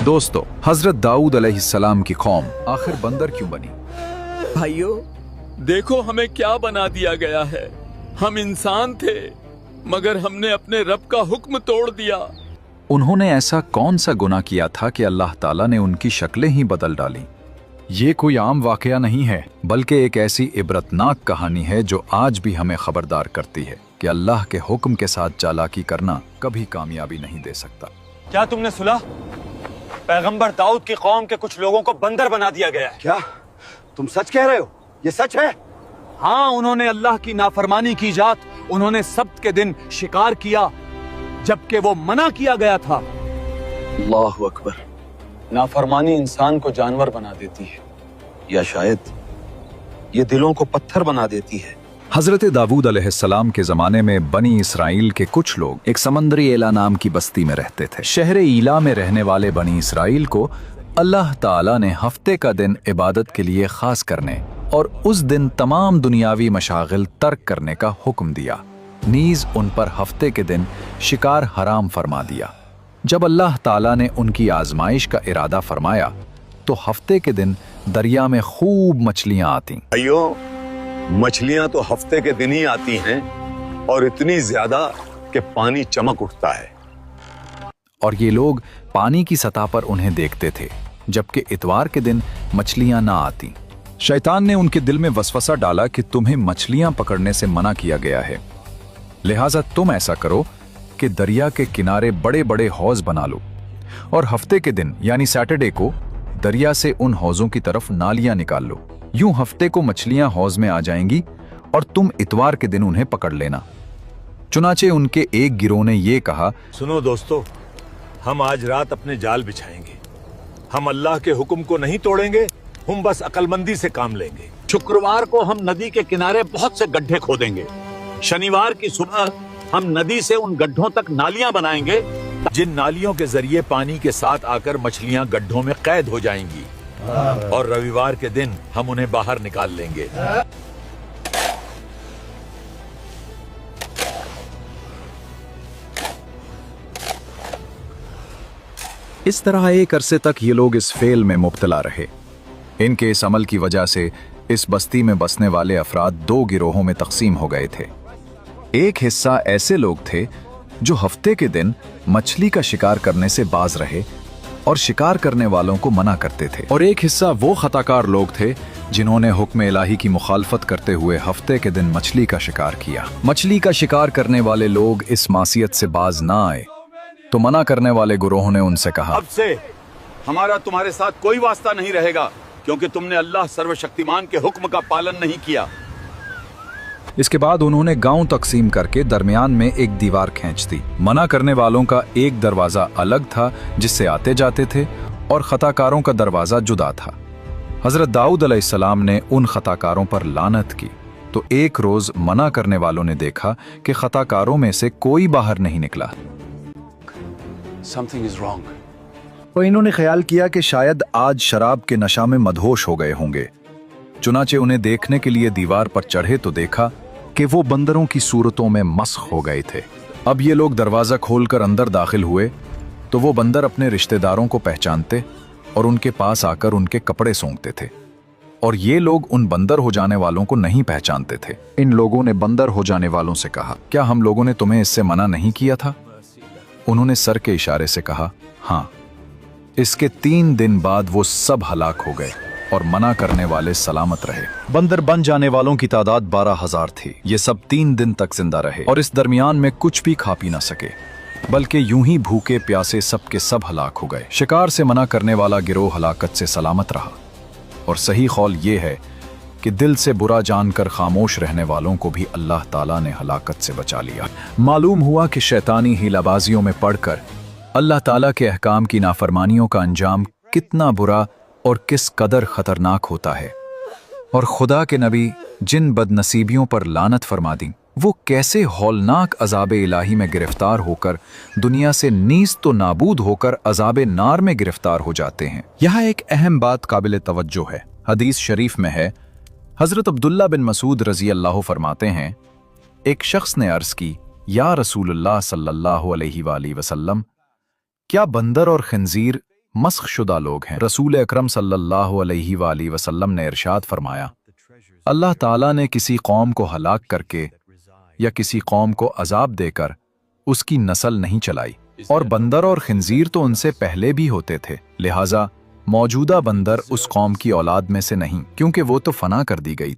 दोस्तों, हजरत दाऊद अलैहिस्सलाम की कौम आखिर बंदर क्यों बनी? भाइयों, देखो हमें क्या बना दिया गया है। हम इंसान थे मगर हमने अपने रब का हुक्म तोड़ दिया। उन्होंने ऐसा कौन सा गुनाह किया था कि अल्लाह ताला ने उनकी शक्लें ही बदल डाली? ये कोई आम वाकया नहीं है, बल्कि एक ऐसी इबरतनाक कहानी है जो आज भी हमें खबरदार करती है कि अल्लाह के हुक्म के साथ चालाकी करना कभी कामयाबी नहीं दे सकता। क्या तुमने सुना? पैगंबर दाऊद की कौम के कुछ लोगों को बंदर बना दिया गया है। क्या तुम सच कह रहे हो? ये सच है? हाँ, उन्होंने अल्लाह की नाफरमानी की जात, उन्होंने सब्त के दिन शिकार किया जबकि वो मना किया गया था। अल्लाहु अकबर। नाफरमानी इंसान को जानवर बना देती है, या शायद ये दिलों को पत्थर बना देती है। हजरत दाऊद अलैहिस्सलाम के ज़माने में बनी इसराइल के कुछ लोग एक समंदरी एला नाम की बस्ती में रहते थे। शहर ईला में रहने वाले बनी इसराइल को अल्लाह ताला ने हफ्ते का दिन इबादत के लिए खास करने और उस दिन तमाम दुनियावी मशागिल तर्क करने का हुक्म दिया। नीज उन पर हफ्ते के दिन शिकार हराम फरमा दिया। जब अल्लाह ताला ने उनकी आजमाइश का इरादा फरमाया तो हफ्ते के दिन दरिया में खूब मछलियां आती। अयो, मछलियां तो हफ्ते के दिन ही आती हैं और इतनी ज्यादा कि पानी चमक उठता है। और ये लोग पानी की सतह पर उन्हें देखते थे, जबकि इतवार के दिन मछलियां ना आती। शैतान ने उनके दिल में वसवसा डाला कि तुम्हें मछलियां पकड़ने से मना किया गया है, लिहाजा तुम ऐसा करो कि दरिया के किनारे बड़े बड़े हौज बना लो और हफ्ते के दिन यानी सैटरडे को दरिया से उन हौजों की तरफ नालियां निकाल लो। यूं हफ्ते को मछलियां हौज में आ जाएंगी और तुम इतवार के दिन उन्हें पकड़ लेना। चुनाचे उनके एक गिरोह ने यह कहा, सुनो दोस्तों, हम आज रात अपने जाल बिछाएंगे। हम अल्लाह के हुक्म को नहीं तोड़ेंगे, हम बस अक्लमंदी से काम लेंगे। शुक्रवार को हम नदी के किनारे बहुत से गड्ढे खोदेंगे। शनिवार की सुबह हम नदी से उन गड्ढों तक नालियां बनाएंगे, जिन नालियों के जरिए पानी के साथ आकर मछलियां गड्ढों में कैद हो जाएंगी और रविवार के दिन हम उन्हें बाहर निकाल लेंगे। इस तरह एक अरसे तक ये लोग इस फेल में मुब्तला रहे। इनके इस अमल की वजह से इस बस्ती में बसने वाले अफराद दो गिरोहों में तकसीम हो गए थे। एक हिस्सा ऐसे लोग थे जो हफ्ते के दिन मछली का शिकार करने से बाज रहे और शिकार करने वालों को मना करते थे, और एक हिस्सा वो खताकार लोग थे जिन्होंने हुक्म इलाही की मुखालफत करते हुए हफ्ते के दिन मछली का शिकार किया। मछली का शिकार करने वाले लोग इस मासियत से बाज ना आए तो मना करने वाले गुरोह ने उनसे कहा, अब से हमारा तुम्हारे साथ कोई वास्ता नहीं रहेगा, क्योंकि तुमने अल्लाह सर्वशक्तिमान के हुक्म का पालन नहीं किया। इसके बाद उन्होंने गांव तकसीम करके दरमियान में एक दीवार खींच दी। मना करने वालों का एक दरवाजा अलग था जिससे आते जाते थे, और खताकारों का दरवाजा जुदा था। हजरत दाऊद अलैहिस्सलाम ने उन खताकारों पर लानत की तो एक रोज मना करने वालों ने देखा कि खताकारों में से कोई बाहर नहीं निकला। Something is wrong. और इन्होंने ख्याल किया कि शायद आज शराब के नशा में मदहोश हो गए होंगे। चुनाचे उन्हें देखने के लिए दीवार पर चढ़े तो देखा कि वो बंदरों की सूरतों में मस्ख हो गए थे। अब ये लोग दरवाजा खोलकर अंदर दाखिल हुए तो वो बंदर अपने रिश्तेदारों को पहचानते और उनके पास आकर उनके कपड़े सूंघते थे, और ये लोग उन बंदर हो जाने वालों को नहीं पहचानते थे। इन लोगों ने बंदर हो जाने वालों से कहा, क्या हम लोगों ने तुम्हें इससे मना नहीं किया था? उन्होंने सर के इशारे से कहा, हाँ। इसके 3 दिन बाद वो सब हलाक हो गए और मना करने वाले सलामत रहे। बंदर बन जाने वालों की तादाद 12,000 थी। ये सब 3 दिन तक जिंदा रहे और इस दरमियान में कुछ भी खा पी ना सके, बल्कि यूं ही भूखे प्यासे सब के सब हलाक हो गए। शिकार से मना करने वाला गिरोह हलाकत से सलामत रहा, और सही कौल ये है कि दिल से बुरा जानकर खामोश रहने वालों को भी अल्लाह ताला ने हलाकत से बचा लिया। मालूम हुआ कि शैतानी हीलाबाजियों में पड़कर अल्लाह ताला के अहकाम की नाफरमानियों का अंजाम कितना बुरा और किस कदर खतरनाक होता है, और खुदा के नबी जिन बदनसीबियों पर लानत फरमा दी वो कैसे हौलनाक अजाब इलाही में गिरफ्तार होकर दुनिया से नीज तो नाबूद होकर अजाब नार में गिरफ्तार हो जाते हैं। यहाँ एक अहम बात काबिल तवज्जो है। हदीस शरीफ में है, हजरत अब्दुल्ला बिन मसूद रजी अल्लाह फरमाते हैं, एक शख्स ने अर्ज की, या रसूलुल्लाह सल्लल्लाहु अलैहि वसल्लम, क्या बंदर और खंजीर मस्ख शुदा लोग हैं। रसूल अकरम सल्लल्लाहु अलैहि वसल्लम ने इरशाद फरमाया, अल्लाह ताला ने किसी कौम को हलाक करके या किसी कौम को अजाब देकर उसकी नस्ल नहीं चलाई, और बंदर और खिंजीर तो उनसे पहले भी होते थे, लिहाजा मौजूदा बंदर उस कौम की औलाद में से नहीं, क्योंकि वो तो फना कर दी गई।